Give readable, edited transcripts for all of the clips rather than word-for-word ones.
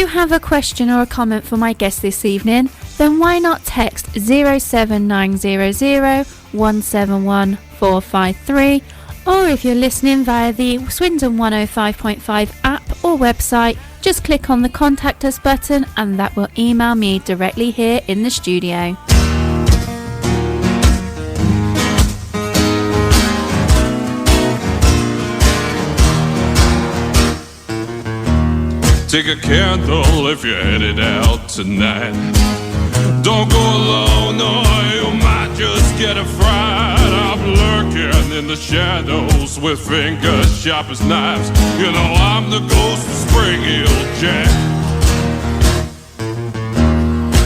have a question or a comment for my guest this evening? Then why not text 07900 171 453, or if you're listening via the Swindon 105.5 app or website, just click on the Contact Us button and that will email me directly here in the studio. Take a candle if you're headed out tonight. Don't go alone or you might just get a fright. I'm lurking in the shadows with fingers sharp as knives. You know I'm the ghost of Spring Hill Jack.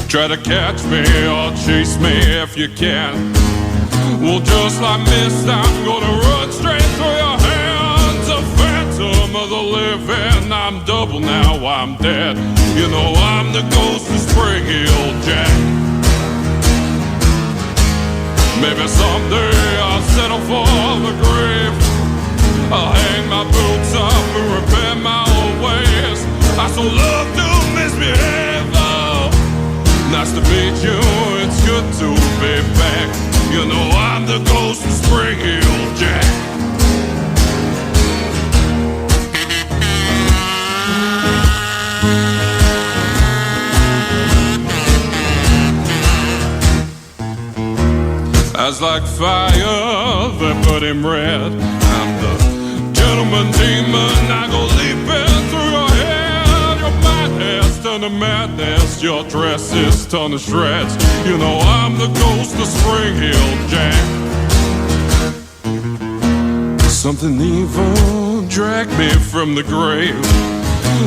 Try to catch me or chase me if you can. Well, just like mist, I'm gonna run straight through your hands. A phantom of the living, I'm double now, I'm dead. You know I'm the ghost of Spring Hill Jack. Maybe someday I'll settle for the grave. I'll hang my boots up and repair my old ways. I so love to misbehave, oh. Nice to meet you, it's good to be back. You know I'm the ghost of Spring Hill Jack. Eyes like fire, they put him red. I'm the gentleman demon, I go leaping through your head. Your mind has turned to madness, your dress is torn to shreds. You know I'm the ghost of Spring Hill Jack. Something evil dragged me from the grave.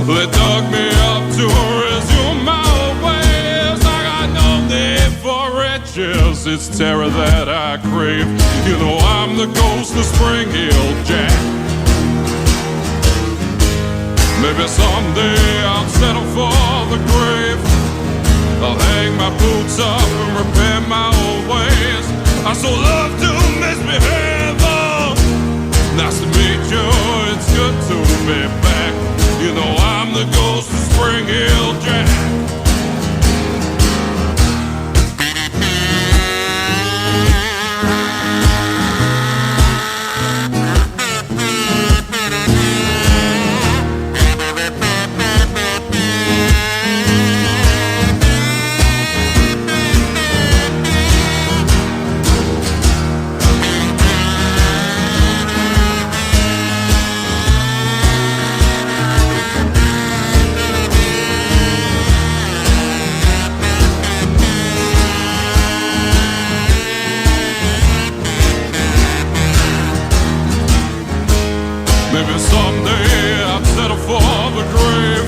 They dug me up to resume my old ways. I got no need for riches, it's terror that I crave. You know I'm the ghost of Spring Hill Jack. Maybe someday I'll settle for the grave. I'll hang my boots up and repair my old ways. I so love to misbehave, oh. Nice to meet you, it's good to be back. You know I'm the ghost of Spring Hill Jack. Maybe someday I'll settle for the grave.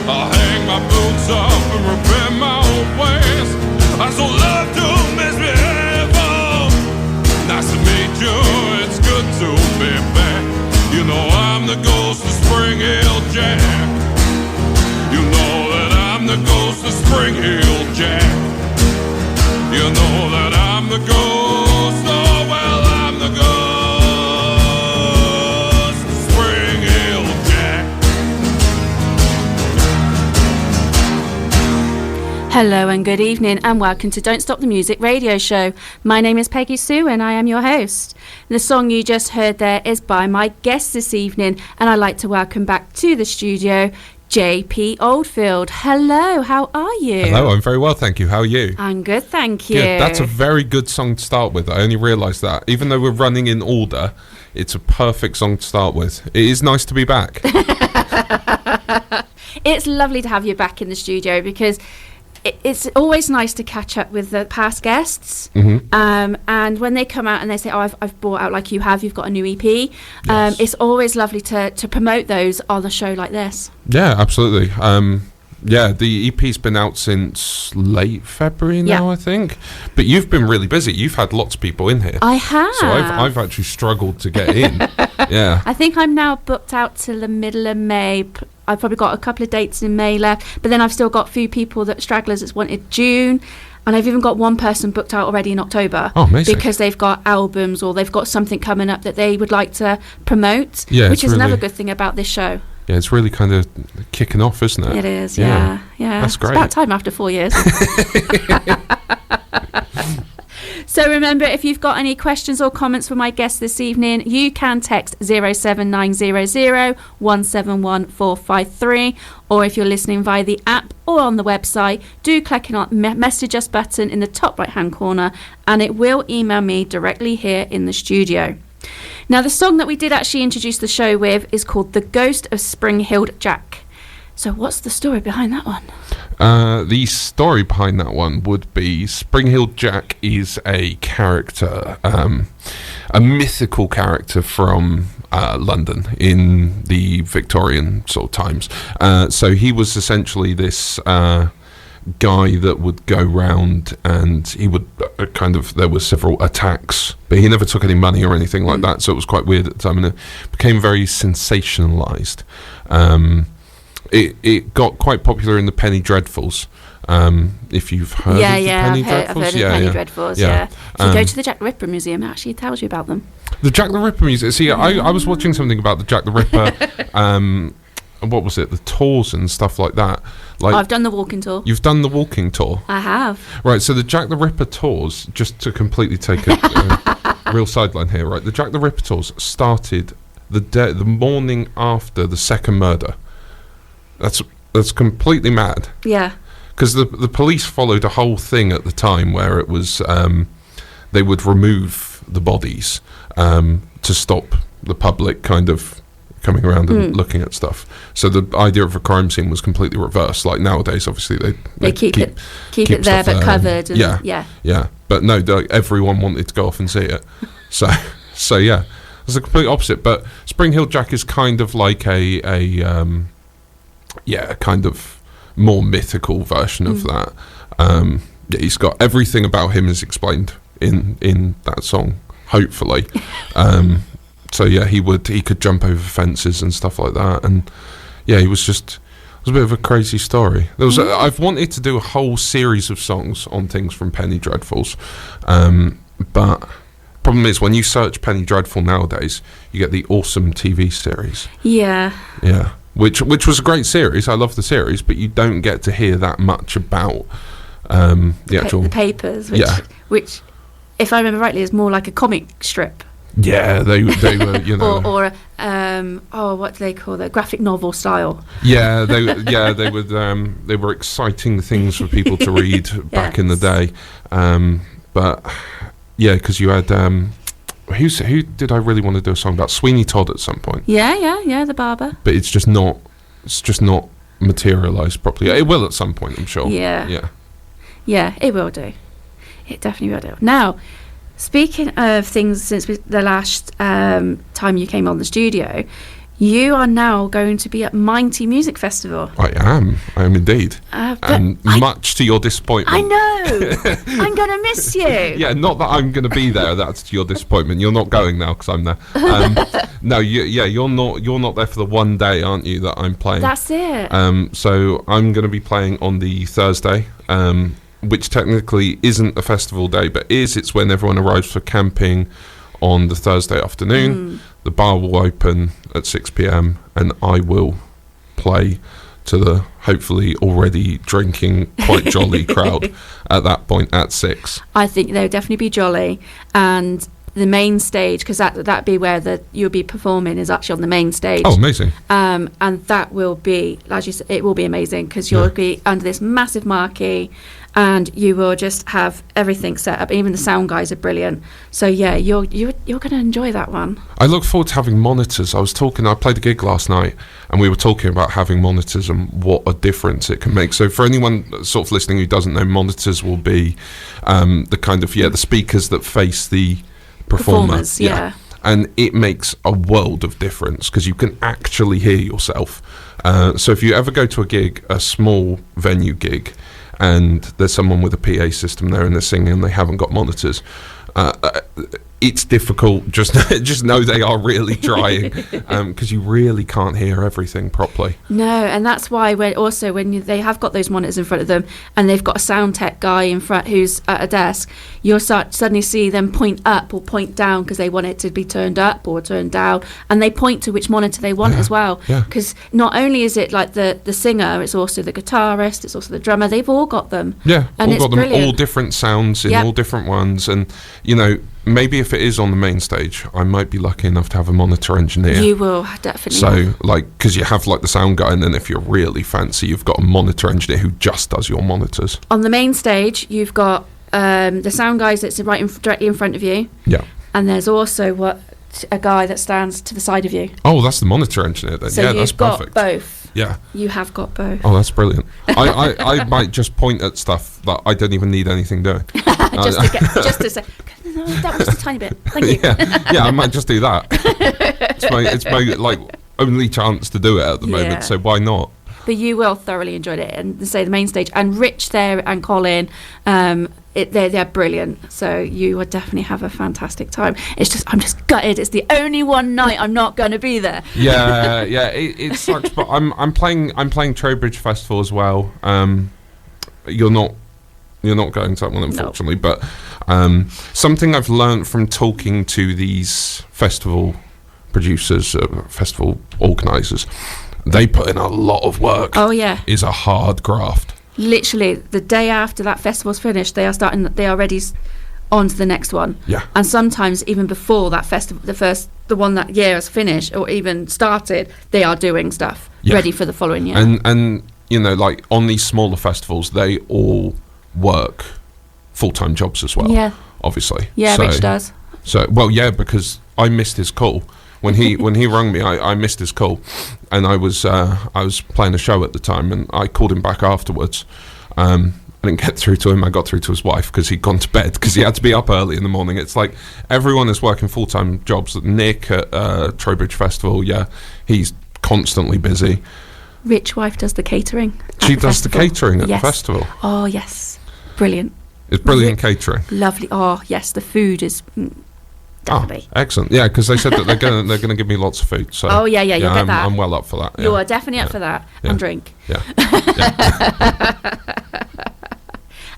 I'll hang my boots up and repair my old ways. I so love to misbehave, oh. Nice to meet you, it's good to be back. You know I'm the ghost of Spring Hill Jack. You know that I'm the ghost of Spring Hill Jack. You know that I'm the ghost, oh well I'm the ghost. Hello and good evening and welcome to Don't Stop the Music radio show. My name is Peggy-Sue and I am your host. The song you just heard there is by my guest this evening, and I'd like to welcome back to the studio JP Oldfield. Hello, how are you? Hello, I'm very well, thank you. How are you? I'm good, thank you. Good, that's a very good song to start with. I only realised that. Even though we're running in order, it's a perfect song to start with. It is nice to be back. It's lovely to have you back in the studio because it's always nice to catch up with the past guests, and when they come out and they say, oh, I've bought out like you've got a new EP, yes. It's always lovely to promote those on a show like this. Yeah, absolutely. The EP's been out since late February now, I think. But you've been really busy. You've had lots of people in here. I have. So I've actually struggled to get in. Yeah. I think I'm now booked out till the middle of May. I've probably got a couple of dates in May left, but then I've still got a few people stragglers that's wanted June, and I've even got one person booked out already in October. Oh, amazing. Because they've got albums or they've got something coming up that they would like to promote, which is another good thing about this show. it's really kind of kicking off, isn't it? It is, yeah. That's great. It's about time after 4 years. So remember, if you've got any questions or comments for my guest this evening, you can text 07900 171 453, or if you're listening via the app or on the website, do click on the message us button in the top right hand corner, and it will email me directly here in the studio. Now, the song that we did actually introduce the show with is called The Ghost of Spring-Heeled Jack. So what's the story behind that one? The story behind that one would be Spring-Heeled Jack is a character, a mythical character from London in the Victorian sort of times. So he was essentially this guy that would go round, and he would there were several attacks, but he never took any money or anything like that, so it was quite weird at the time, and it became very sensationalized. It got quite popular in the Penny Dreadfuls, if you've heard of the Penny Dreadfuls. I've heard of the Penny Dreadfuls, yeah. If you go to the Jack the Ripper Museum, it actually tells you about them. The Jack the Ripper Museum. See, I was watching something about the Jack the Ripper, what was it, the tours and stuff like that. Like, I've done the walking tour. You've done the walking tour? I have. Right, so the Jack the Ripper tours, just to completely take a real sideline here, right, the Jack the Ripper tours started the morning after the second murder. That's completely mad. Yeah. Because the police followed a whole thing at the time where it was they would remove the bodies to stop the public kind of coming around and looking at stuff. So the idea of a crime scene was completely reversed. Like nowadays, obviously they keep it there but covered. And yeah. But no, everyone wanted to go off and see it. So yeah, it's the complete opposite. But Spring-Heeled Jack is kind of like a kind of more mythical version of that. He's got everything about him is explained in that song, hopefully. So yeah, he could jump over fences and stuff like that, and yeah, it was a bit of a crazy story. I've wanted to do a whole series of songs on things from Penny Dreadfuls, but problem is when you search Penny Dreadful nowadays, you get the awesome TV series. Yeah. Which was a great series. I love the series, but you don't get to hear that much about the papers, which, if I remember rightly, is more like a comic strip. Yeah, they were, you know, or what do they call that? Graphic novel style. Yeah, they were exciting things for people to read back in the day. But yeah, because you had who did I really want to do a song about? Sweeney Todd at some point. Yeah, the barber. But it's just not materialised properly. It will at some point, I'm sure. Yeah, it will do. It definitely will do. Now, speaking of things since the last time you came on the studio, you are now going to be at Mighty Music Festival. I am indeed. And much to your disappointment. I know. I'm going to miss you. Yeah, not that I'm going to be there. That's to your disappointment. You're not going now because I'm there. No, you're not there for the one day, aren't you, that I'm playing? That's it. So I'm going to be playing on the Thursday, which technically isn't a festival day, but it's when everyone arrives for camping on the Thursday afternoon. The bar will open at 6 p.m. and I will play to the hopefully already drinking quite jolly crowd at that point at 6. I think they'll definitely be jolly, and the main stage, because that'd be where you'll be performing, is actually on the main stage. Oh, amazing. And that will be, as you said, it will be amazing because you'll be under this massive marquee and you will just have everything set up. Even the sound guys are brilliant. So yeah, you're going to enjoy that one. I look forward to having monitors. I played a gig last night and we were talking about having monitors and what a difference it can make. So for anyone sort of listening who doesn't know, monitors will be the kind of, the speakers that face the performers. Yeah. And it makes a world of difference because you can actually hear yourself. So if you ever go to a small venue gig, and there's someone with a PA system there and they're singing and they haven't got monitors, it's difficult. Just know they are really trying, because you really can't hear everything properly. No, and that's why when they have got those monitors in front of them and they've got a sound tech guy in front who's at a desk, you'll suddenly see them point up or point down because they want it to be turned up or turned down, and they point to which monitor they want as well. Because not only is it like the singer, it's also the guitarist, it's also the drummer. They've all got them. Yeah, and all got them, brilliant. all different sounds in all different ones, and maybe if it is on the main stage, I might be lucky enough to have a monitor engineer. You will, definitely. So, because you have the sound guy, and then if you're really fancy, you've got a monitor engineer who just does your monitors. On the main stage, you've got the sound guys that's directly in front of you. Yeah. And there's also a guy that stands to the side of you. Oh, that's the monitor engineer then. So that's perfect. Got both. Yeah. You have got both. Oh, that's brilliant. I might just point at stuff that I don't even need anything doing. just to say, no, that was just a tiny bit. Thank you. Yeah, I might just do that. It's my only chance to do it at the moment, so why not? But you will thoroughly enjoy it, and say the main stage, and Rich there and Colin, they're brilliant. So you will definitely have a fantastic time. I'm just gutted. It's the only one night I'm not going to be there. Yeah, it sucks. But I'm playing Trowbridge Festival as well. You're not going to that one, unfortunately. No. But something I've learned from talking to these festival producers, festival organisers, they put in a lot of work. Oh yeah, is a hard graft. Literally, the day after that festival's finished, they are ready on to the next one. Yeah, and sometimes even before that festival, the one that year has finished or even started, they are doing stuff ready for the following year. And on these smaller festivals, they all work full-time jobs as well. Yeah, obviously. Yeah, Rich does. So because I missed his call. When he rang me, I missed his call, and I was playing a show at the time, and I called him back afterwards. I didn't get through to him. I got through to his wife because he'd gone to bed because he had to be up early in the morning. It's like everyone is working full-time jobs. Nick at Trowbridge Festival, he's constantly busy. Rich wife does the catering. She does the catering at the festival. Oh yes, brilliant. It's brilliant catering. Lovely. Oh yes, the food is. Definitely. Oh, excellent. Yeah, because they said that they're gonna give me lots of food. So you'll get that. I'm well up for that. You are definitely up for that. And drink. Yeah.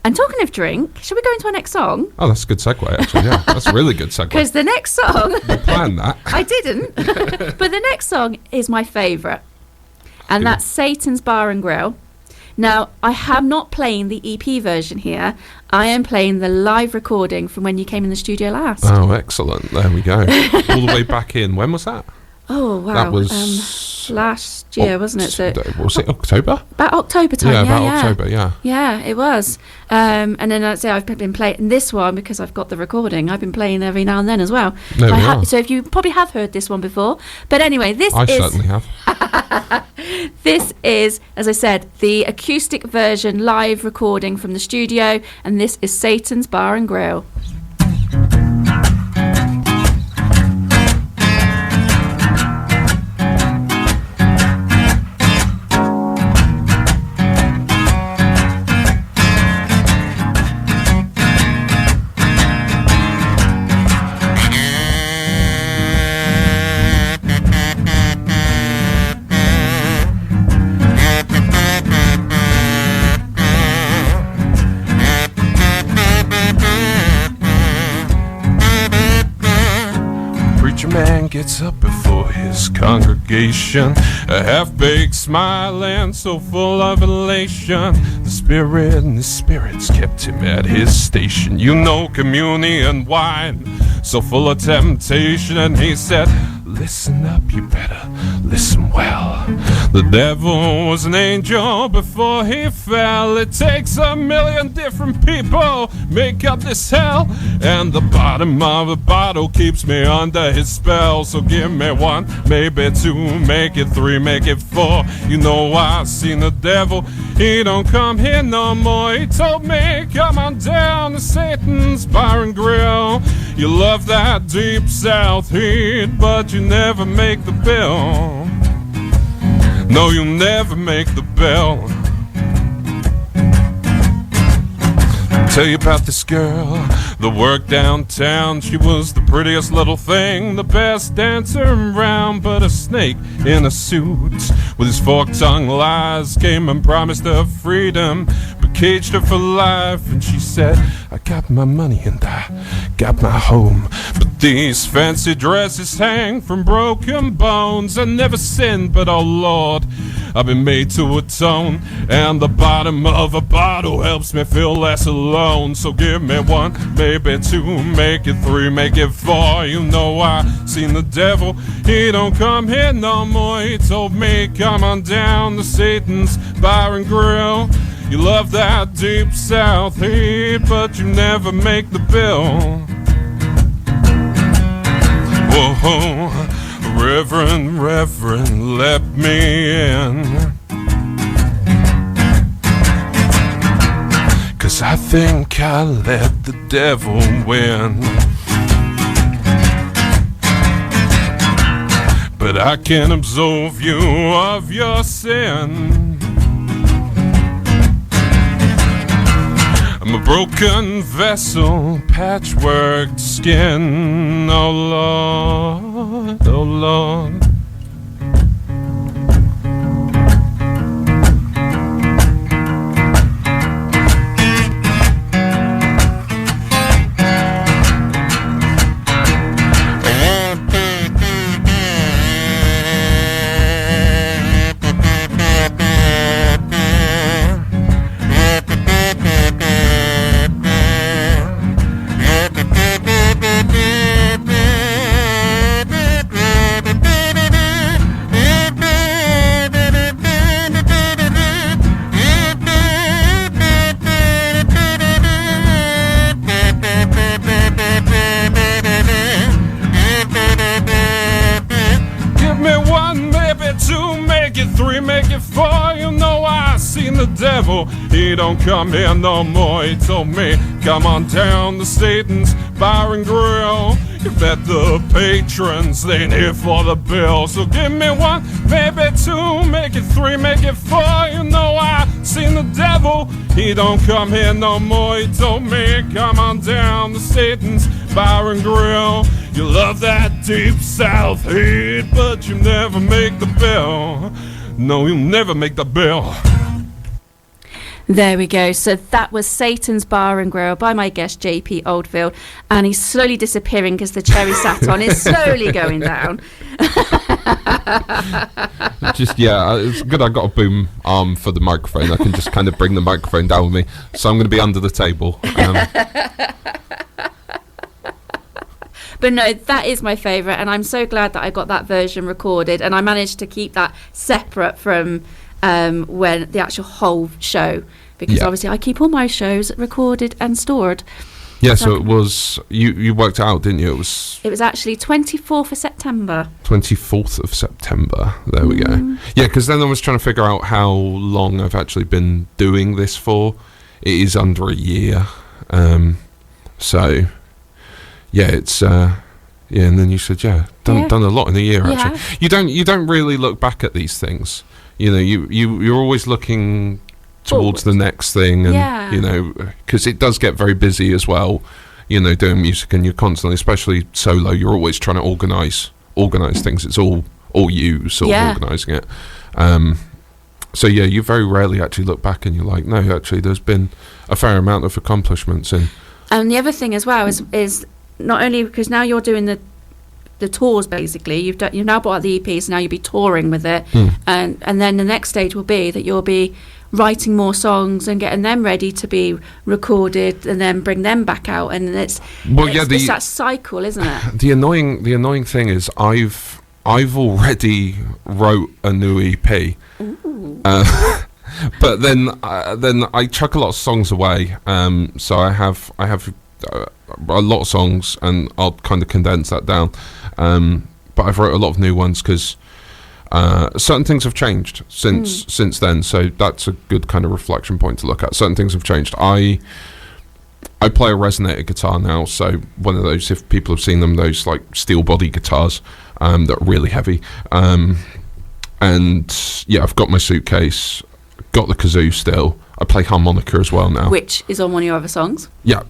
And talking of drink, should we go into our next song? Oh, that's a good segue, actually. Yeah, that's a really good segue. Because the next song, you planned that. I didn't, but the next song is my favourite, and that's Satan's Bar and Grill. Now, I am not playing the EP version here. I am playing the live recording from when you came in the studio last. Oh, excellent. There we go. All the way back in. When was that? Oh, wow. That was last year, wasn't it? Was it October? About October time, October, yeah. Yeah, it was. And then I'd say I've been playing this one because I've got the recording. I've been playing every now and then as well. So if you probably have heard this one before. But anyway, I certainly have. This is, as I said, the acoustic version live recording from the studio. And this is Satan's Bar and Grill. Gets up before his congregation, a half-baked smile and so full of elation. The spirit and the spirits kept him at his station. Communion wine, so full of temptation. And he said, listen up, you better listen well. The devil was an angel before he fell. It takes 1 million different people make up this hell, and the bottom of the bottle keeps me under his spell. So give me 1, maybe 2, make it 3, make it 4. I seen the devil, he don't come here no more. He told me, come on down to Satan's Bar and Grill. You love that deep south heat, but you never make the bill. No, you never make the bill. Tell you about this girl that worked downtown. She was the prettiest little thing, the best dancer around, but a snake in a suit with his forked-tongued lies came and promised her freedom, but caged her for life. And she said, I got my money and I got my home, but these fancy dresses hang from broken bones. I never sinned, but oh Lord, I've been made to atone, and the bottom of a bottle helps me feel less alone. So give me one, maybe two, make it three, make it four. You know I seen the devil, he don't come here no more. He told me come on down to Satan's Bar and Grill. You love that deep south heat, but you never make the bill. Whoa, Reverend, let me in, 'cause I think I let the devil win. But I can absolve you of your sin. I'm a broken vessel, patchwork skin. Oh Lord, oh Lord. He don't come here no more. He told me come on down to Satan's Bar and Grill. You bet the patrons, they ain't here for the bill. So give me one, maybe two, make it three, make it four. You know I seen the devil, he don't come here no more. He told me come on down to Satan's Bar and Grill. You love that deep south heat, but you never make the bill. No, you never make the bill. There we go. So that was Satan's Bar and Grill by my guest JP Oldfield, and he's slowly disappearing because the cherry saton is slowly going down. Just it's good I got a boom arm for the microphone. I can just kind of bring the microphone down with me, so I'm going to be under the table. But no, that is my favourite, and I'm so glad that I got that version recorded, and I managed to keep that separate from when the actual whole show, because obviously I keep all my shows recorded and stored. Yeah, so it was, you worked it out, didn't you? It was actually 24th of September. 24th of September, there we go. Yeah, because then I was trying to figure out how long I've actually been doing this for. It is under a year. So, yeah, it's... and then you said, done a lot in a year, actually. You don't really look back at these things. You know, you're always looking towards the next thing, and you know, because it does get very busy as well. You know, doing music, and you're constantly, especially solo, you're always trying to organize things. It's all you sort of organising it. So yeah, you very rarely actually look back and you're like, no, actually, there's been a fair amount of accomplishments. And the other thing as well is not only because now you're doing the tours, basically you've now bought out the EPs, now you'll be touring with it, and then the next stage will be that you'll be writing more songs and getting them ready to be recorded and then bring them back out, and it's that cycle, isn't it? The annoying thing is I've already wrote a new EP, but then I chuck a lot of songs away, so I have a lot of songs, and I'll kind of condense that down. But I've wrote a lot of new ones because certain things have changed since then. So that's a good kind of reflection point to look at. Certain things have changed. I play a resonator guitar now, so one of those, if people have seen them, those like steel body guitars that are really heavy. And yeah, I've got my suitcase, got the kazoo still. I play harmonica as well now. Which is on one of your other songs. Yeah.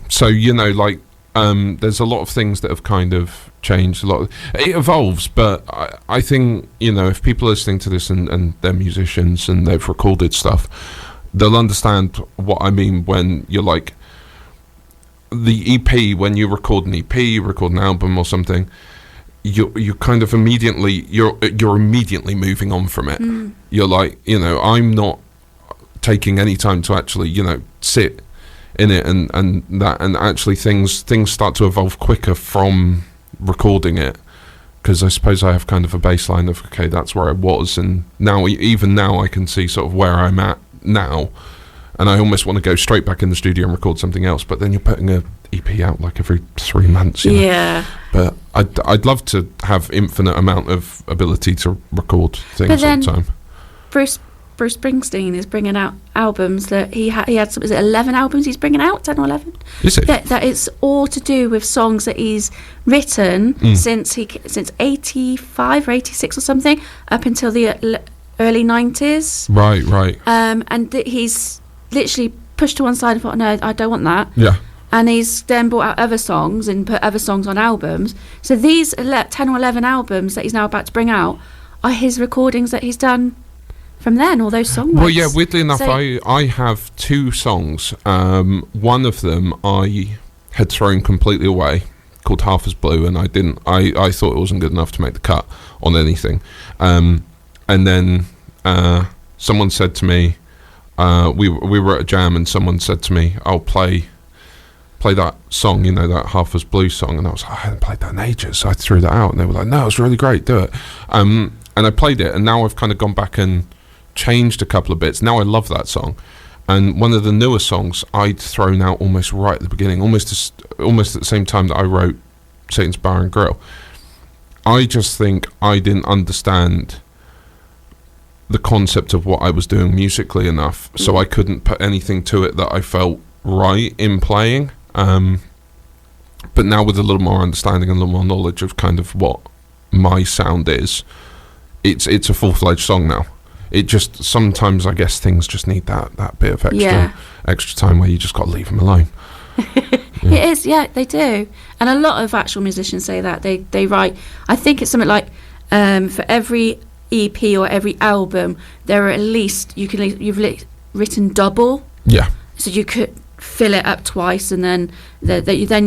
So, like, there's a lot of things that have kind of changed. It evolves, but I think, if people are listening to this and they're musicians and they've recorded stuff, they'll understand what I mean when you're like, the EP, when you record an EP, you record an album or something, you kind of immediately, you're immediately moving on from it. You're like, I'm not taking any time to actually, sit in it and actually things start to evolve quicker from recording it, because I suppose I have kind of a baseline of, okay, that's where I was, and even now I can see sort of where I'm at now, and I almost want to go straight back in the studio and record something else, but then you're putting a EP out like every 3 months. Yeah. But I'd love to have infinite amount of ability to record things all the time. Bruce Springsteen is bringing out albums that he had. Is it 11 albums he's bringing out? 10 or 11? Is it? That it's all to do with songs that he's written since 85 or 86 or something, up until the early 90s. Right. And he's literally pushed to one side and thought, no, I don't want that. Yeah. And he's then brought out other songs and put other songs on albums. So these 10 or 11 albums that he's now about to bring out are his recordings that he's done from then, all those songs. Well, yeah, weirdly enough, I have 2 songs. One of them I had thrown completely away, called Half as Blue, and I thought it wasn't good enough to make the cut on anything. And then someone said to me, we were at a jam, and someone said to me, I'll play that song, that Half as Blue song, and I was like, I hadn't played that in ages, so I threw that out, and they were like, no, it's really great, do it. And I played it, and now I've kind of gone back and changed a couple of bits. Now I love that song, and one of the newer songs I'd thrown out almost right at the beginning, almost at the same time that I wrote Satan's Bar and Grill. I just think I didn't understand the concept of what I was doing musically enough, so I couldn't put anything to it that I felt right in playing. But now with a little more understanding and a little more knowledge of kind of what my sound is, it's a full-fledged song now. It just, sometimes I guess things just need that bit of extra time where you just got to leave them alone. It is, yeah, they do. And a lot of actual musicians say that. They write, I think it's something like, for every EP or every album, there are at least, you've written double. Yeah. So you could fill it up twice, and then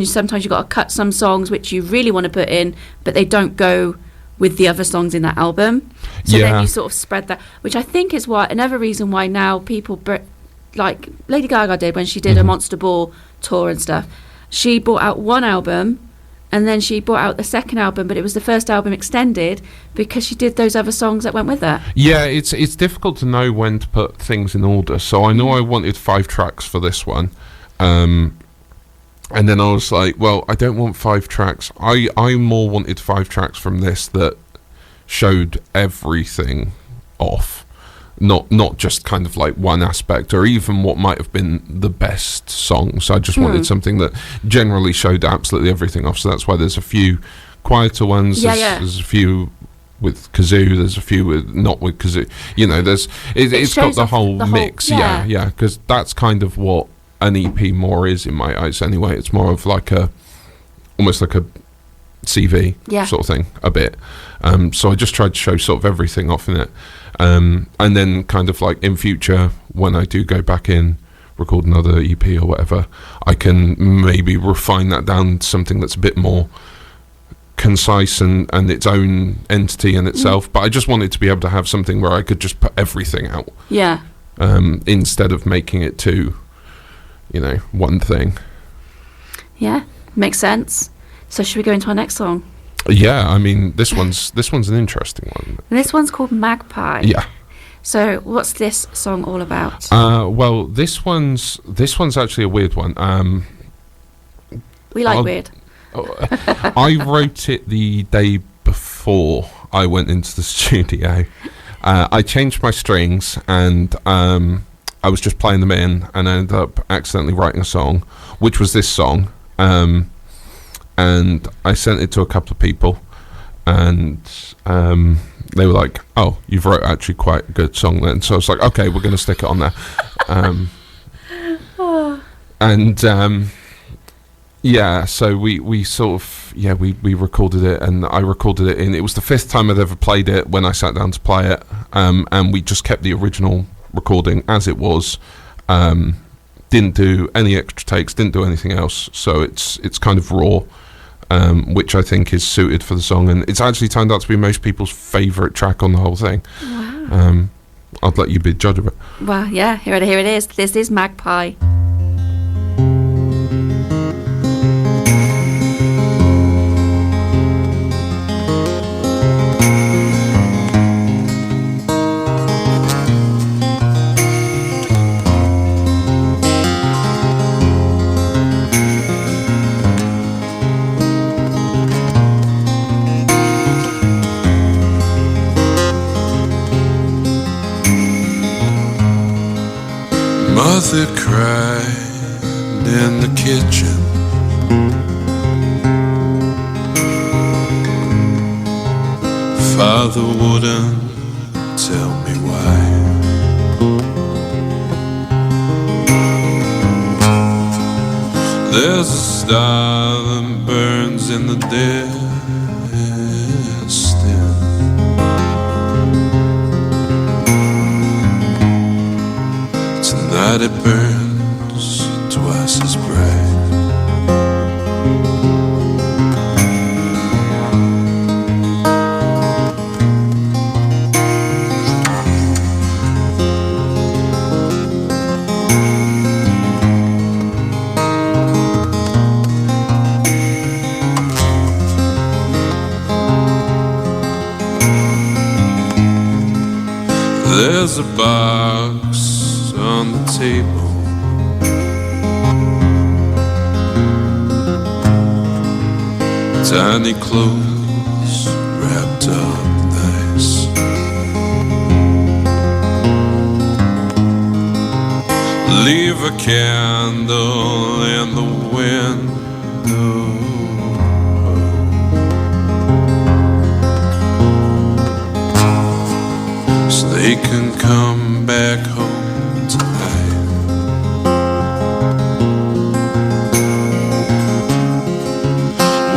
sometimes you've got to cut some songs which you really want to put in, but they don't go with the other songs in that album. So then you sort of spread that, which I think is another reason why now people, like Lady Gaga did when she did a Monster Ball tour and stuff. She brought out one album, and then she brought out the second album, but it was the first album extended because she did those other songs that went with it. Yeah, it's difficult to know when to put things in order. So I know I wanted 5 tracks for this one. And then I was like, well, I don't want 5 tracks. I more wanted 5 tracks from this that showed everything off. Not just kind of like one aspect or even what might have been the best songs. I just wanted something that generally showed absolutely everything off. So that's why there's a few quieter ones. There's a few with kazoo. There's a few not with kazoo. It's got the whole mix. Yeah. Because that's kind of what an EP more is in my eyes. Anyway, it's more of like almost like a CV sort of thing a bit. So I just tried to show sort of everything off in it. And then kind of like in future, when I do go back in, record another EP or whatever, I can maybe refine that down to something that's a bit more concise and its own entity in itself. But I just wanted to be able to have something where I could just put everything out. Yeah. Instead of making it to, one thing. Yeah, makes sense. So should we go into our next song? Yeah, I mean, this one's an interesting one. And this one's called Magpie. Yeah. So what's this song all about? Well, this one's actually a weird one. We like weird. I wrote it the day before I went into the studio. I changed my strings and I was just playing them in, and I ended up accidentally writing a song, which was this song. And I sent it to a couple of people, and they were like, "Oh, you've wrote actually quite a good song then." So I was like, "Okay, we're going to stick it on there." So we sort of we recorded it, and I recorded it it was the 5th time I'd ever played it when I sat down to play it, and we just kept the original recording as it was. Didn't do any extra takes, didn't do anything else, so it's kind of raw, which I think is suited for the song, and it's actually turned out to be most people's favourite track on the whole thing. Wow. I'd let you be judge of it. Well, yeah, here it is. This is Magpie. Mother cried in the kitchen. Father wouldn't tell me why. There's a star that burns in the distance. Tonight it burns twice as bright. There's a box on the table. Tiny clothes wrapped up nice. Leave a candle in the window, so they can come back home tonight.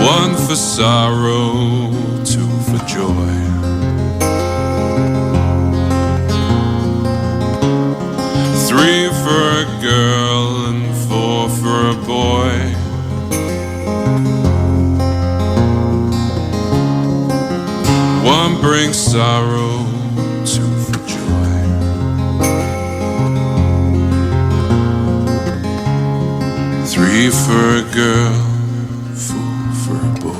One for sorrow, two for joy. Three for a girl and four for a boy. One brings sorrow, two for joy. Three for a girl, four for a boy.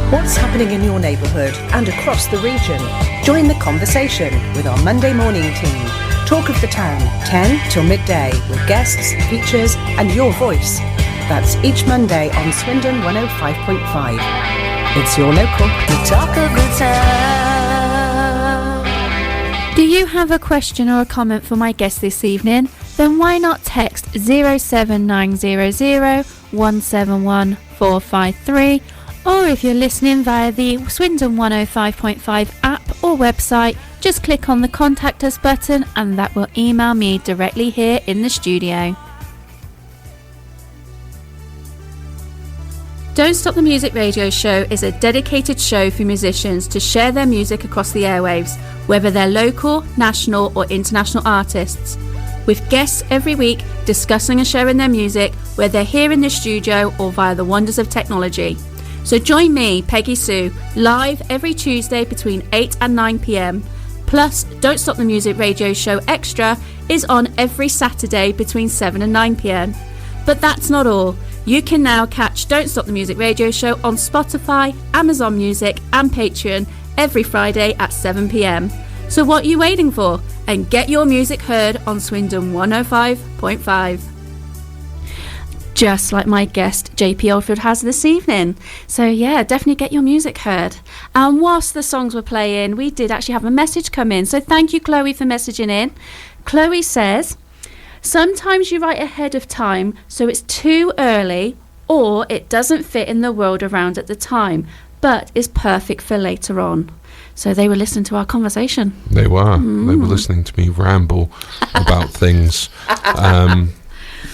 What's happening in your neighbourhood and across the region? Join the conversation with our Monday morning team. Talk of the Town, 10 till midday, with guests, features and your voice. That's each Monday on Swindon 105.5. It's your local. The Talk of the Town. Do you have a question or a comment for my guest this evening? Then why not text 07900 171 453, or if you're listening via the Swindon 105.5 app or website, just click on the Contact Us button and that will email me directly here in the studio. Don't Stop the Music radio show is a dedicated show for musicians to share their music across the airwaves, whether they're local, national or international artists, with guests every week discussing and sharing their music, whether here in the studio or via the wonders of technology. So join me, Peggy-Sue, live every Tuesday between 8 and 9 p.m. Plus, Don't Stop the Music radio show Extra is on every Saturday between 7 and 9 p.m. But that's not all. You can now catch Don't Stop the Music radio show on Spotify, Amazon Music and Patreon every Friday at 7 p.m. So what are you waiting for? And get your music heard on Swindon 105.5. Just like my guest JP Oldfield has this evening. So yeah, definitely get your music heard. And whilst the songs were playing, we did actually have a message come in. So thank you, Chloe, for messaging in. Chloe says, sometimes you write ahead of time so it's too early or it doesn't fit in the world around at the time, but is perfect for later on. So they were listening to our conversation. They were. They were listening to me ramble about things.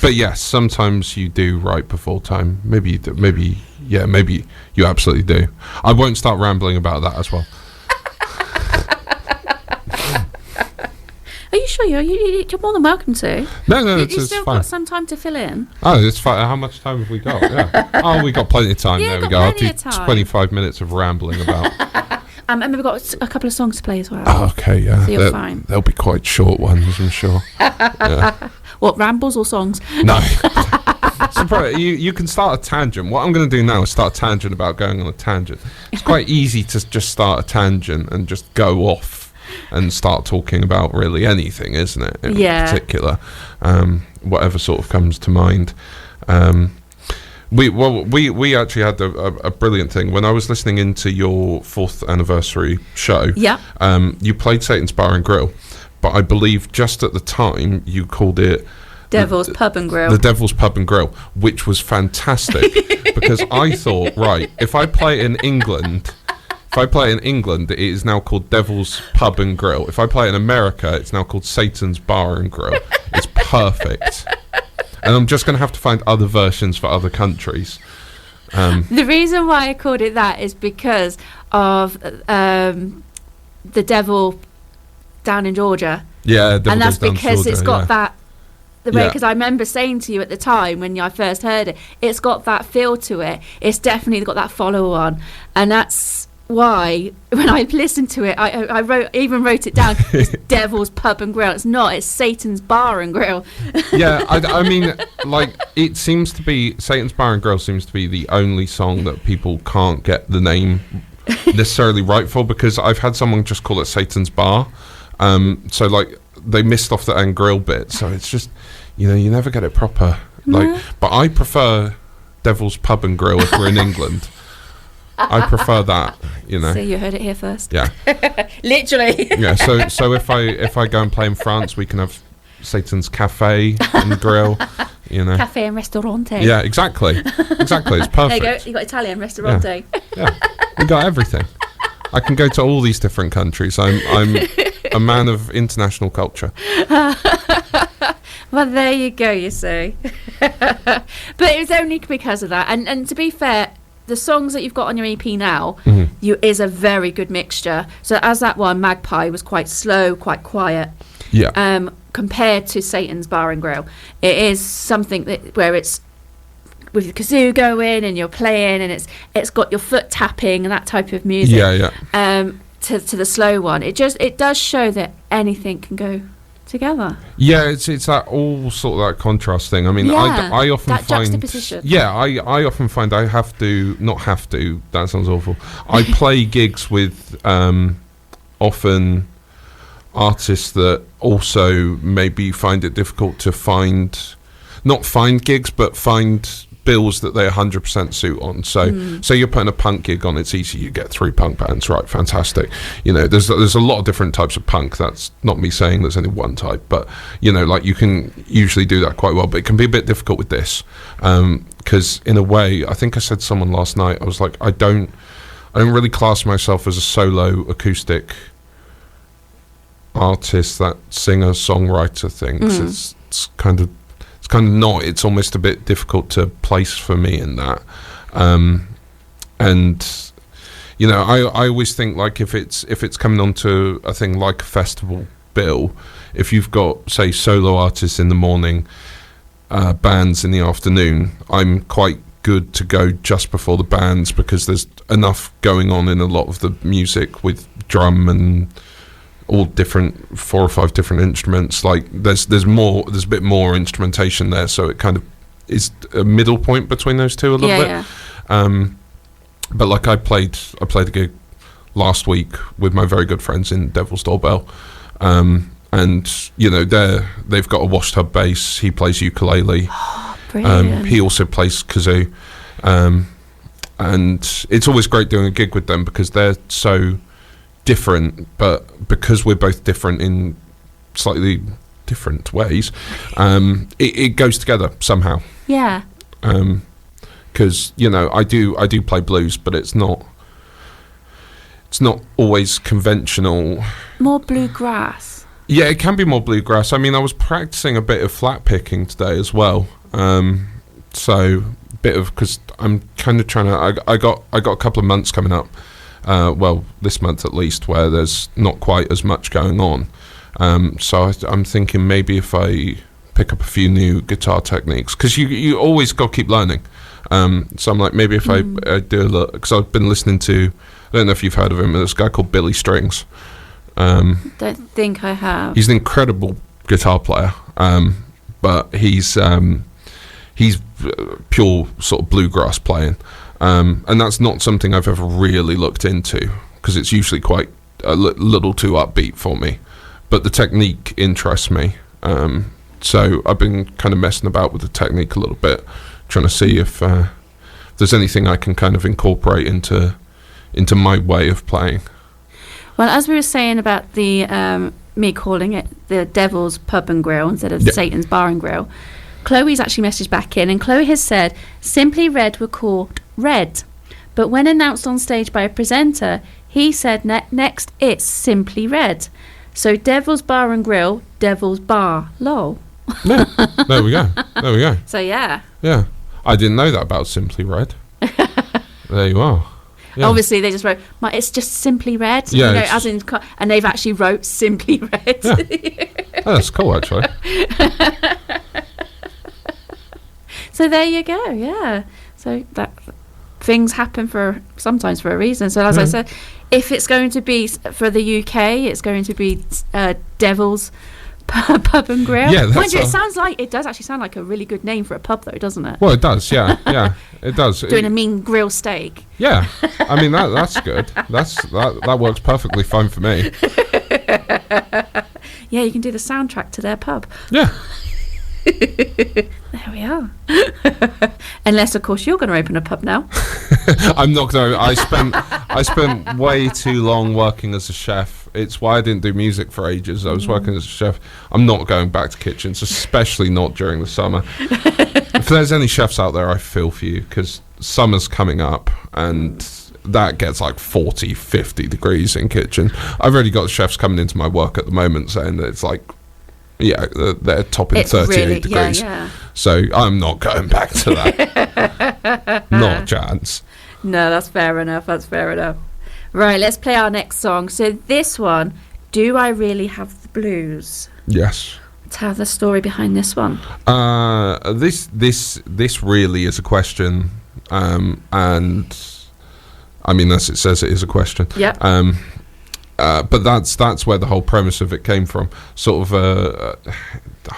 But yes, sometimes you do write before time. Maybe you absolutely do. I won't start rambling about that as well. Are you sure? You're more than welcome to. No, you it's still fine. got some time to fill in. Oh, it's fine. How much time have we got? Yeah. Oh, we got plenty of time. Yeah, there we got go. I'll plenty do of time. 25 minutes of rambling about. And we've got a couple of songs to play as well. Oh, okay, yeah. So you're fine. They'll be quite short ones, I'm sure. Yeah. What, rambles or songs? No. You can start a tangent. What I'm going to do now is start a tangent about going on a tangent. It's quite easy to just start a tangent and just go off and start talking about really anything, isn't it? In particular, whatever sort of comes to mind. We actually had a brilliant thing when I was listening into your 4th anniversary show. Yeah. You played Satan's Bar and Grill, but I believe just at the time you called it Devil's Pub and Grill. The Devil's Pub and Grill, which was fantastic because I thought, right, if I play it in England, it is now called Devil's Pub and Grill. If I play it in America, it's now called Satan's Bar and Grill. It's perfect. And I'm just going to have to find other versions for other countries. The reason why I called it that is because of the devil down in Georgia. Yeah, Devil and that's Goes Down because Georgia, it's got that. Because Yeah. I remember saying to you at the time when I first heard it, it's got that feel to it. It's definitely got that follow on, and that's why when I listened to it, I wrote it down. It's Devil's Pub and Grill. It's not. It's Satan's Bar and Grill. Yeah, I mean, like, it seems to be Satan's Bar and Grill seems to be the only song that people can't get the name necessarily right for, because I've had someone just call it Satan's Bar, so like they missed off the and grill bit, so it's just, you never get it proper. Like, but I prefer Devil's Pub and Grill if we're in England. I prefer that, So you heard it here first. Yeah. Literally. Yeah. So if I go and play in France, we can have Satan's Cafe and Grill. Cafe and Ristorante. Yeah, exactly. It's perfect. There you go. You got Italian Ristorante. Yeah, we got everything. I can go to all these different countries. I'm a man of international culture. Well, there you go. You see. But it was only because of that. And to be fair, the songs that you've got on your EP now, is a very good mixture. So as that one, Magpie, was quite slow, quite quiet. Yeah. Compared to Satan's Bar and Grill, it is something where it's with the kazoo going and you're playing, and it's got your foot tapping and that type of music. Yeah. To the slow one, it does show that anything can go together. Yeah, it's that all sort of that contrast thing. I mean, I often that find juxtaposition. Yeah, I often find I have to not have to. That sounds awful. I play gigs with often artists that also maybe find it difficult to not find gigs, but find bills that they 100% suit on. So you're putting a punk gig on, it's easy, you get 3 punk bands, right? Fantastic. There's a lot of different types of punk. That's not me saying there's only one type, but like you can usually do that quite well, but it can be a bit difficult with this, because in a way, I think I said to someone last night, I was like, I don't really class myself as a solo acoustic artist, that singer songwriter thing. It's kind of not. It's almost a bit difficult to place for me in that, and I always think, like, if it's coming onto a thing like a festival bill, if you've got, say, solo artists in the morning, bands in the afternoon, I'm quite good to go just before the bands, because there's enough going on in a lot of the music with drum and all different 4 or 5 different instruments. Like there's a bit more instrumentation there, so it kind of is a middle point between those two a little bit. Yeah. But like I played a gig last week with my very good friends in Devil's Doorbell, and you know they've got a wash tub bass. He plays ukulele. Brilliant. He also plays kazoo, and it's always great doing a gig with them because they're so different, but because we're both different in slightly different ways, it goes together somehow. Yeah. Because you know I do play blues, but it's not always conventional. More bluegrass. Yeah, it can be more bluegrass. I mean, I was practicing a bit of flat picking today as well. So bit of, because I'm kind of trying to. I got a couple of months coming up. Well, this month at least, where there's not quite as much going on. So I'm thinking maybe if I pick up a few new guitar techniques, because you always got to keep learning. So I'm like, maybe if I do a little, because I've been listening to, I don't know if you've heard of him, there's a guy called Billy Strings. Don't think I have. He's an incredible guitar player, but he's pure sort of bluegrass playing, and that's not something I've ever really looked into, because it's usually quite a little too upbeat for me, but the technique interests me. So I've been kind of messing about with the technique a little bit, trying to see if there's anything I can kind of incorporate into my way of playing. Well, as we were saying about the me calling it the Devil's Pub and Grill instead of Satan's Bar and Grill, Chloe's actually messaged back in, and Chloe has said Simply Red were called Red, but when announced on stage by a presenter, he said next it's Simply Red. So Devil's Bar and Grill, Devil's Bar, lol. Yeah, there we go. So yeah. Yeah, I didn't know that about Simply Red. There you are. Yeah. Obviously, they just wrote, it's just Simply Red. Yeah, you know, as in, and they've actually wrote Simply Red. Yeah. Oh, that's cool, actually. So there you go. Yeah. So that things happen sometimes for a reason. So as I said, if it's going to be for the UK, it's going to be Devil's Pub and Grill. Yeah, mind you, it does actually sound like a really good name for a pub, though, doesn't it? Well, it does. Yeah, it does. Doing a mean grill steak. Yeah, I mean that's good. That works perfectly fine for me. Yeah, you can do the soundtrack to their pub. Yeah. There we are. Unless, of course, you're going to open a pub now. I'm not going to. I spent way too long working as a chef. It's why I didn't do music for ages. I was working as a chef. I'm not going back to kitchens, especially not during the summer. If there's any chefs out there, I feel for you, because summer's coming up and that gets like 40, 50 degrees in kitchen. I've already got chefs coming into my work at the moment saying that it's like, yeah, they're topping 38 degrees. Yeah. So I'm not going back to that. Not a chance. No, that's fair enough. Right, let's play our next song. So this one, Do I Really Have the Blues? Yes. Tell the story behind this one. This really is a question, and I mean, as it says, it is a question. Yeah. But that's where the whole premise of it came from. Sort of,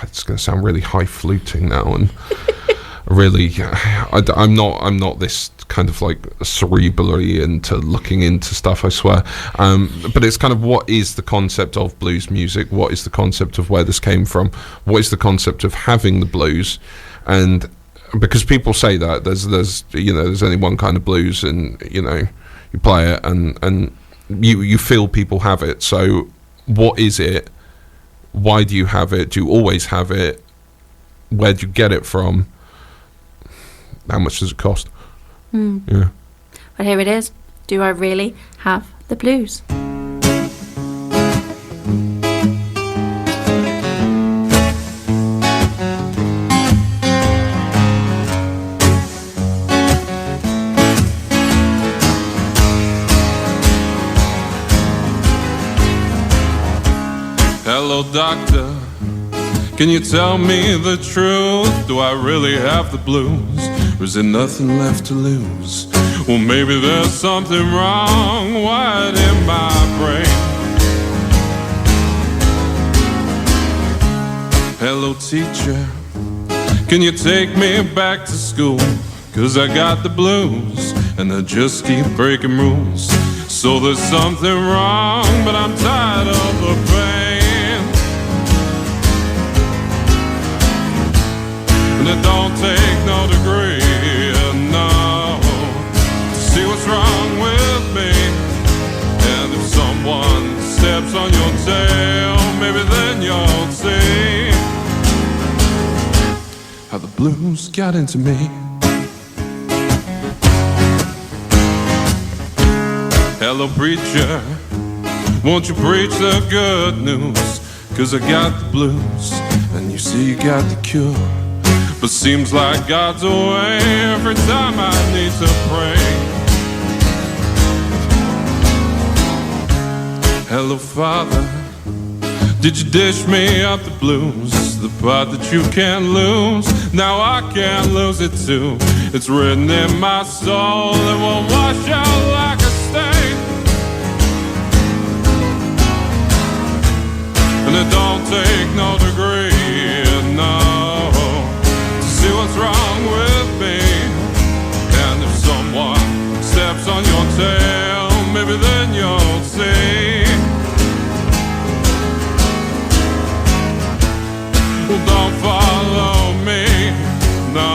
it's going to sound really high fluting now, and really, I'm not this kind of like cerebrally into looking into stuff, I swear. But it's kind of, what is the concept of blues music? What is the concept of where this came from? What is the concept of having the blues? And because people say that there's only one kind of blues, and you play it and you feel people have it. So what is it? Why do you have it? Do you always have it? Where do you get it from? How much does it cost? Yeah. Well, here it is. Do I really have the blues? Hello, doctor, can you tell me the truth? Do I really have the blues? or is there nothing left to lose? Well, maybe there's something wrong wired in my brain. Hello, teacher, can you take me back to school? 'Cause I got the blues, and I just keep breaking rules. So there's something wrong, but I'm tired of the pain. And it don't take no degree, no, to see what's wrong with me. And if someone steps on your tail, maybe then you'll see how the blues got into me. Hello, preacher, won't you preach the good news? 'Cause I got the blues, and you see you got the cure. But seems like God's away every time I need to pray. Hello, Father, did you dish me up the blues? The part that you can't lose, now I can't lose it too. It's written in my soul, it won't wash out like a stain. And it don't take no degree, no, to see what's wrong with me. And if someone steps on your tail, maybe then you'll see. Well, don't follow me, no,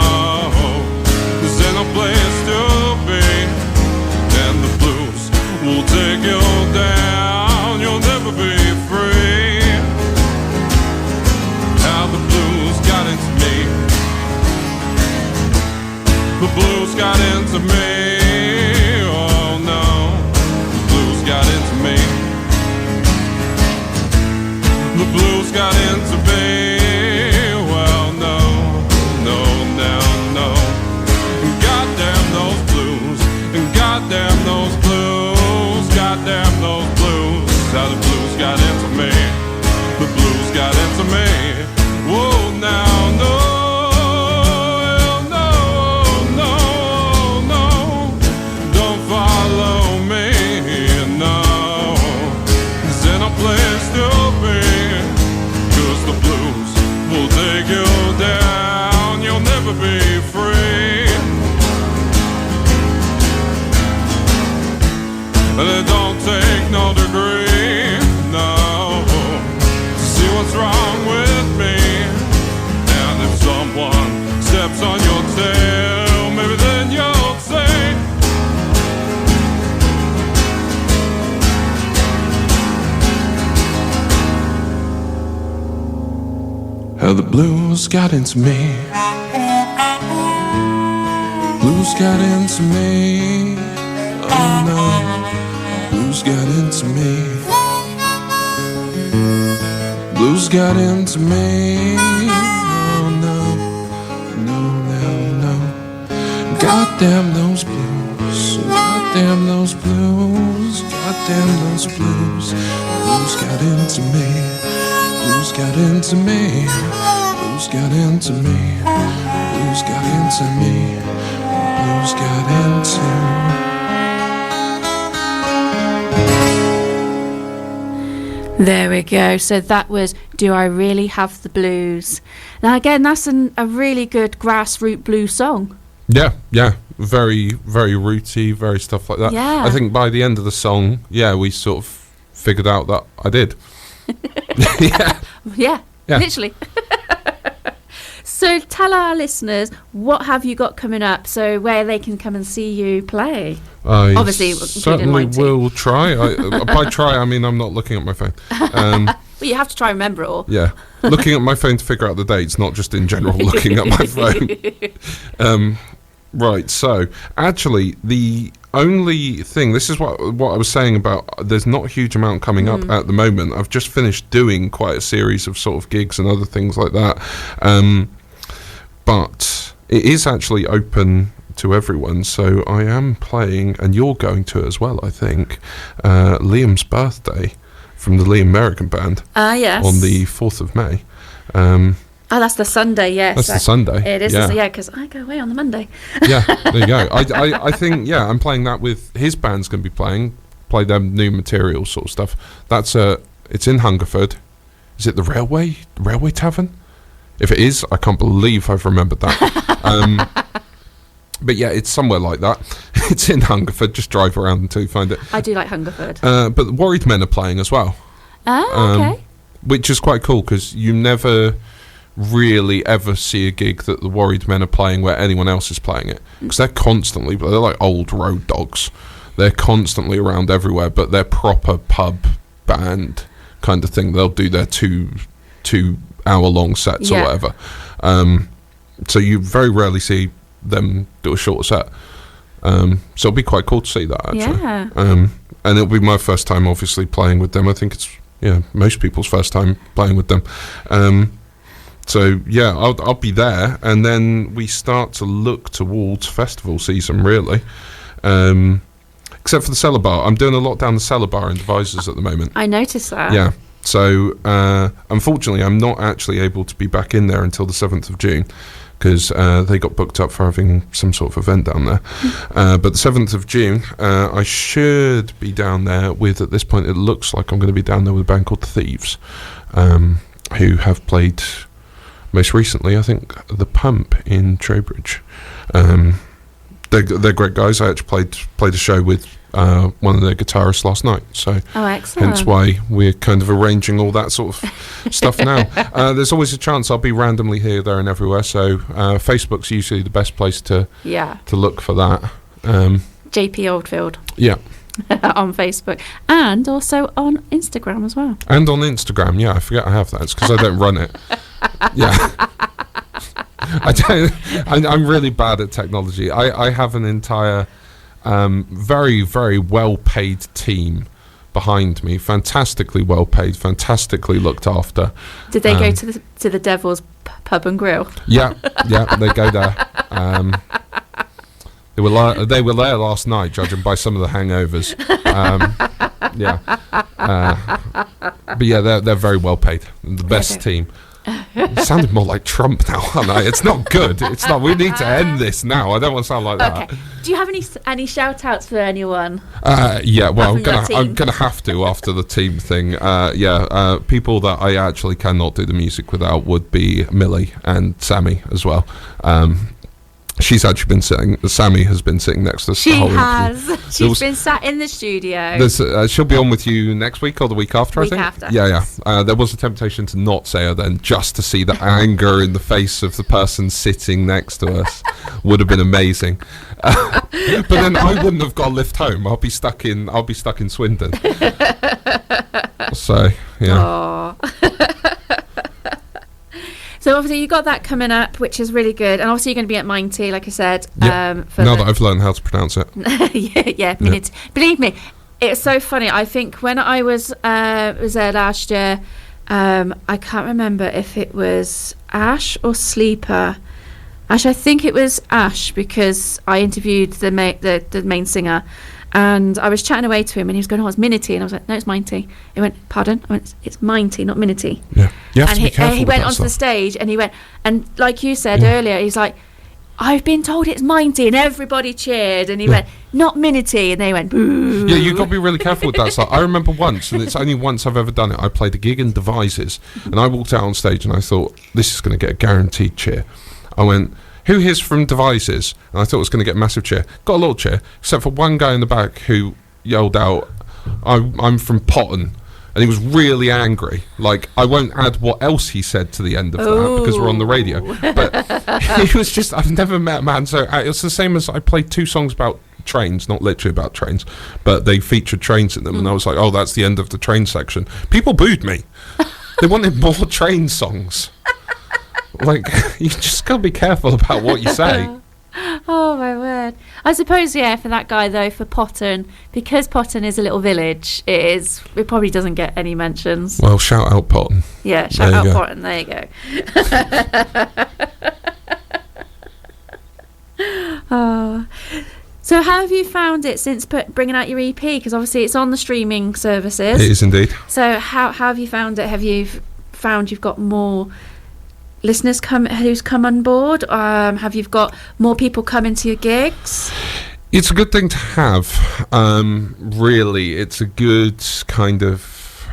'cause there's no place to be. And the blues will take you down, you'll never be free. How the blues got into me, the blues got into me, oh no, the blues got into me, the blues got into me. Goddamn those blues, goddamn those blues, how the blues got into me, the blues got into me. Whoa, now, no, no, no, no, don't follow me, no, 'cause there's no place to be, 'cause the blues will take you down, you'll never be free. And it don't take no degree, no, to see what's wrong with me. And if someone steps on your tail, maybe then you'll say how the blues got into me, blues got into me, oh no, blues got into me, blues got into me, oh no, no, no, no, goddamn those blues, goddamn those blues, goddamn those blues, blues got into me, blues got into me, blues got into me, blues got into me, blues got into me. There we go. So that was Do I Really Have the Blues? Now again, that's a really good grassroots blues song. Yeah, yeah. Very, very rooty, very stuff like that. Yeah. I think by the end of the song, yeah, we sort of figured out that I did. Yeah, Yeah. literally. So tell our listeners, what have you got coming up, so where they can come and see you play? I Obviously, certainly will try. By try, I mean I'm not looking at my phone. Well, you have to try and remember it all. Yeah, looking at my phone to figure out the dates, not just in general looking at my phone. Right, so actually the only thing, this is what I was saying about there's not a huge amount coming up at the moment. I've just finished doing quite a series of sort of gigs and other things like that. But it is actually open to everyone, so I am playing, and you're going to as well, I think, Liam's birthday from the Liam Merrigan Band Yes. on the 4th of May. Oh, that's the Sunday, yes. That's the Sunday. It is, yeah. Because I go away on the Monday. Yeah, there you go. I think, yeah, I'm playing that with his band's going to be play them new material sort of stuff. That's it's in Hungerford. Is it the Railway Tavern? If it is, I can't believe I've remembered that. But yeah, it's somewhere like that. It's in Hungerford. Just drive around until you find it. I do like Hungerford. But the Worried Men are playing as well. Oh, okay. Which is quite cool because you never really ever see a gig that the Worried Men are playing where anyone else is playing it, because they're like old road dogs. They're constantly around everywhere, but they're proper pub band kind of thing. They'll do their two hour long sets or whatever. So you very rarely see them do a shorter set. So it'll be quite cool to see that, actually. Yeah. And it'll be my first time obviously playing with them. I think it's most people's first time playing with them. So yeah, I'll be there, and then we start to look towards festival season, really. Except for the Cellar Bar. I'm doing a lot down the Cellar Bar in Devizes at the moment. I noticed that. Yeah. So unfortunately, I'm not actually able to be back in there until the 7th of June, because they got booked up for having some sort of event down there. But the 7th of June, I should be down there with, at this point, it looks like I'm going to be down there with a band called The Thieves, who have played most recently, I think, The Pump in Trowbridge. They're great guys. I actually played a show with one of their guitarists last night. So excellent. hence why we're kind of arranging all that sort of stuff now. There's always a chance I'll be randomly here, there and everywhere. So Facebook's usually the best place to look for that. JP Oldfield. Yeah. On Facebook, and also on Instagram as well. And on Instagram, yeah, I forget I have that. It's because I don't run it. Yeah. I'm really bad at technology. I have an entire very, very well-paid team behind me. Fantastically well-paid, fantastically looked after. Did they go to the Devil's Pub and Grill? Yeah, they go there. They were there last night, judging by some of the hangovers. But yeah, they're very well paid. The best team. It sounded more like Trump now, aren't I? It's not good. It's not. We need to end this now. I don't want to sound like that. Do you have any shout outs for anyone? Yeah. Well, I'm gonna have to after the team thing. People that I actually cannot do the music without would be Millie and Sammy as well. She's actually been sitting. Sammy has been sitting next to us. She has. She's been sat in the studio. She'll be on with you next week or the week after. I think. After. Yeah. There was a temptation to not say her then, just to see the anger in the face of the person sitting next to us. Would have been amazing. But then I wouldn't have got a lift home. I'll be stuck in Swindon. So yeah. So obviously you got that coming up, which is really good, and obviously you're going to be at Minety, like I said. Now that I've learned how to pronounce it. Minute. Believe me, it's so funny. I think when I was there last year, I can't remember if it was Ash or Sleeper. Ash, I think it was Ash, because I interviewed the main singer. And I was chatting away to him, and he was going, "Oh, it's Minety," and I was like, "No, it's Minety." He went, "Pardon?" I went, "It's Minety, not Minety." Yeah, you have to be careful. He went onto the stage, and he went, and like you said earlier, he's like, "I've been told it's Minety," and everybody cheered, and he went, "Not Minety," and they went, "Boo." Yeah, you've got to be really careful with that. So I remember once, and it's only once I've ever done it. I played a gig in Devizes, and I walked out on stage, and I thought, "This is going to get a guaranteed cheer." I went, "Who here's from Devizes?" And I thought it was going to get a massive cheer. Got a little cheer, except for one guy in the back who yelled out, I'm from Potton. And he was really angry. Like, I won't add what else he said to the end of that because we're on the radio. But he was just, I've never met a man. So it's the same as I played 2 songs about trains, not literally about trains, but they featured trains in them. And I was like, oh, that's the end of the train section. People booed me. They wanted more train songs. Like, you just got to be careful about what you say. Oh my word. I suppose, for that guy though, for Potton, because Potton is a little village, it probably doesn't get any mentions. Well, shout out Potton. Yeah, shout out Potton, there you go. Oh. So how have you found it since bringing out your EP? Because obviously it's on the streaming services. It is indeed. So how have you found it? Have you found you've got more listeners who's come on board? Have you got more people coming to your gigs? It's a good thing to have. Really, it's a good kind of.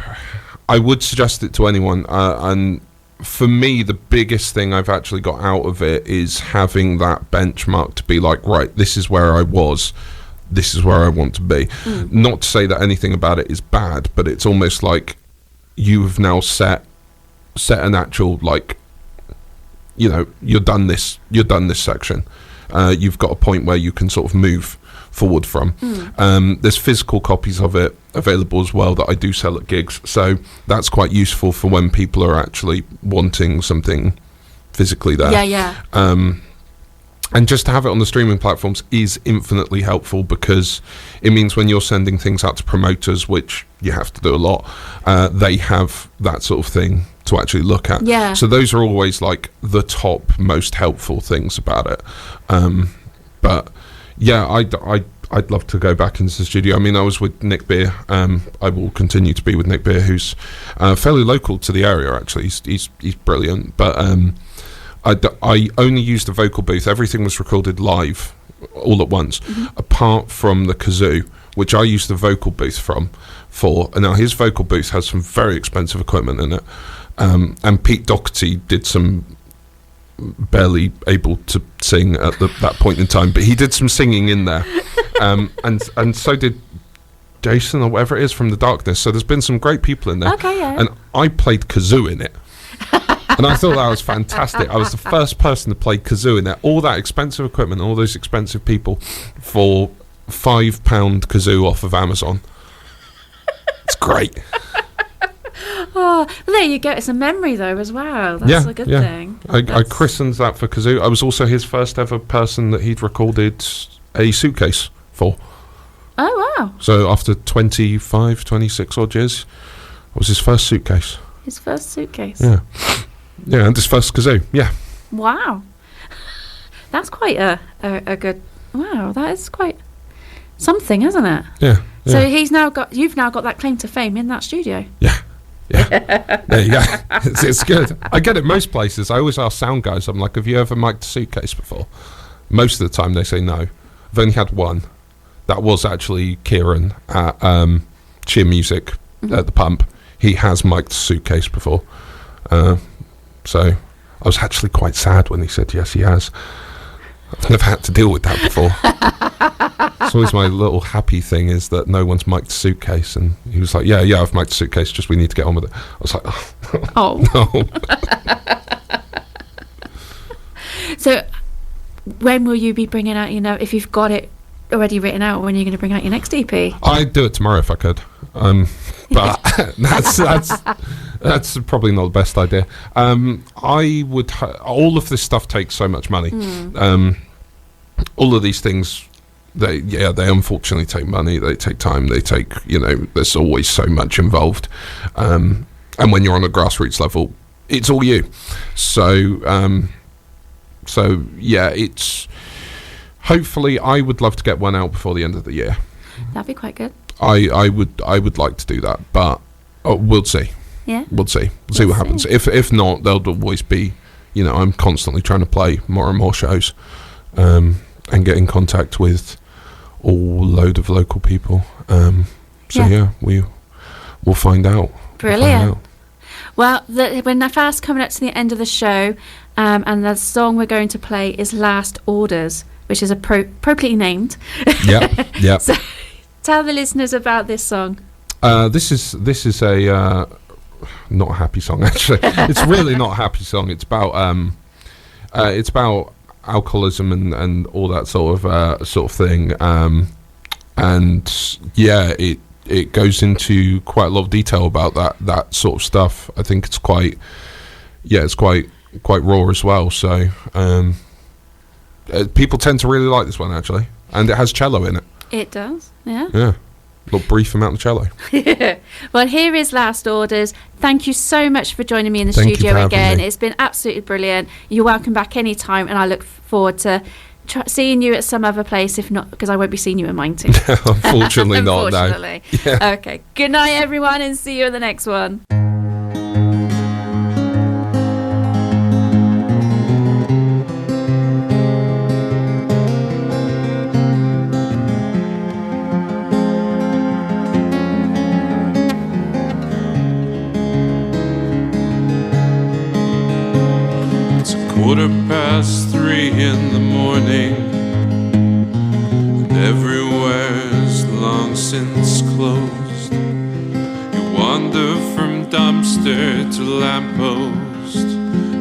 I would suggest it to anyone, and for me, the biggest thing I've actually got out of it is having that benchmark to be like, right, this is where I was, this is where I want to be. Not to say that anything about it is bad, but it's almost like you've now set an actual, like, you know, you're done this section. You've got a point where you can sort of move forward from. There's physical copies of it available as well that I do sell at gigs, so that's quite useful for when people are actually wanting something physically there. And just to have it on the streaming platforms is infinitely helpful, because it means when you're sending things out to promoters, which you have to do a lot, they have that sort of thing to actually look at. So those are always like the top most helpful things about it. But yeah, I'd love to go back into the studio. I mean, I was with Nick Beer. I will continue to be with Nick Beer, who's fairly local to the area. Actually, he's brilliant. But I only used the vocal booth. Everything was recorded live, all at once, apart from the kazoo, which I used the vocal booth for. And now his vocal booth has some very expensive equipment in it. And Pete Doherty did some, barely able to sing at that point in time, but he did some singing in there. And so did Jason or whatever it is from The Darkness. So there's been some great people in there. And I played kazoo in it. And I thought that was fantastic. I was the first person to play kazoo in there. All that expensive equipment, all those expensive people, for £5 kazoo off of Amazon. It's great. Oh, well, there you go. It's a memory, though, as well. That's a good thing. I christened that for kazoo. I was also his first ever person that he'd recorded a suitcase for. Oh, wow. So after 26 odd years, it was his first suitcase. His first suitcase. Yeah, and his first kazoo. Yeah. Wow. That's quite a good. Wow, that is quite something, isn't it? Yeah. So you've now got that claim to fame in that studio. Yeah. There you go. It's good. I get it most places. I always ask sound guys, I'm like, have you ever mic'd a suitcase before? Most of the time they say no. I've only had one. That was actually Kieran at Cheer Music at the Pump. He has mic'd a suitcase before. So I was actually quite sad when he said yes, he has. I've never had to deal with that before. It's always my little happy thing is that no one's mic'd a suitcase, and he was like, yeah, I've mic'd a suitcase, just we need to get on with it. I was like, oh. No. So when will you be bringing out, if you've got it already written out, when are you going to bring out your next EP? I'd do it tomorrow if I could. But that's probably not the best idea. I would all of this stuff takes so much money. All of these things, they unfortunately take money, they take time, they take, there's always so much involved. And when you're on a grassroots level, it's all you. So yeah, it's hopefully I would love to get one out before the end of the year. That'd be quite good. I would like to do that, but we'll see. Yeah, we'll see what happens. If not, there'll always be, I'm constantly trying to play more and more shows, and get in contact with all load of local people. We'll find out. Brilliant. Well, we're now fast coming up to the end of the show, and the song we're going to play is "Last Orders," which is appropriately named. Yeah. So, tell the listeners about this song. This is a not a happy song, actually. It's really not a happy song. It's about alcoholism and all that sort of thing. And yeah, it goes into quite a lot of detail about that sort of stuff. I think it's quite raw as well. So people tend to really like this one, actually, and it has cello in it. It does, yeah. Yeah. A little brief amount of cello. Well, here is Last Orders. Thank you so much for joining me in the studio again. It's been absolutely brilliant. You're welcome back anytime, and I look forward to seeing you at some other place, if not, because I won't be seeing you in mine too. Unfortunately not, no. Yeah. Okay. Good night, everyone, and see you in the next one. 3:15 in the morning, and everywhere's long since closed. You wander from dumpster to lamppost,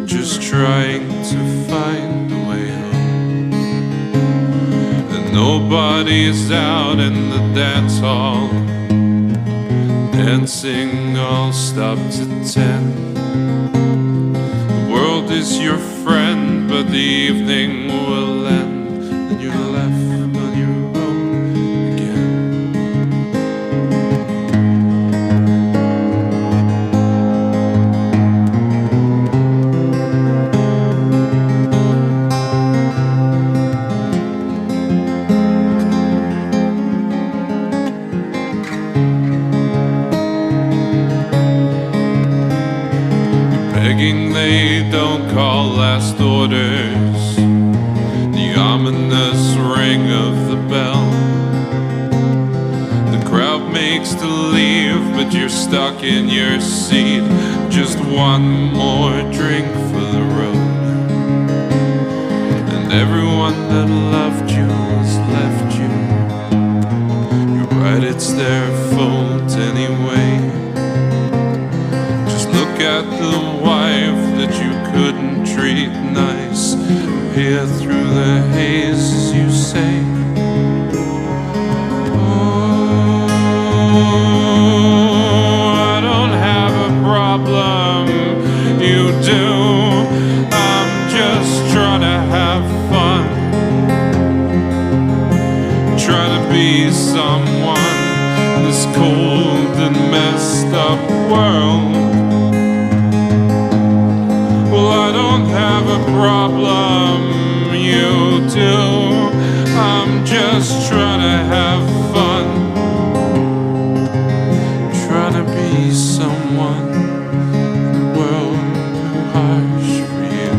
just trying to find a way home. And nobody's out in the dance hall, dancing all stopped at 10. The world is your friend, but the evening will end, and you're left on your own again. Begging they don't call last orders, the ominous ring of the bell. The crowd makes to leave, but you're stuck in your seat. Just one more drink for the road. And everyone that loved you has left you. You're right, it's their fault anyway. Look at the wife that you couldn't treat nice. Peer through the haze as you say, oh, I don't have a problem, you do. I'm just trying to have fun, trying to be someone in this cold and messed up world. Well, I don't have a problem, you do. I'm just trying to have fun, trying to be someone in the world too harsh for you.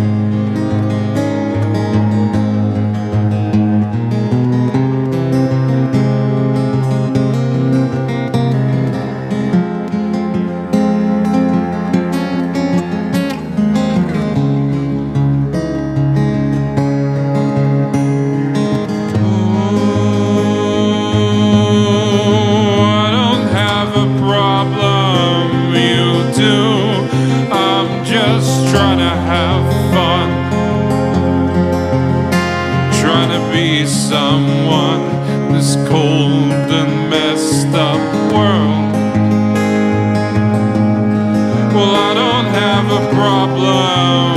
Trying to have fun, trying to be someone in this cold and messed up world. Well, I don't have a problem,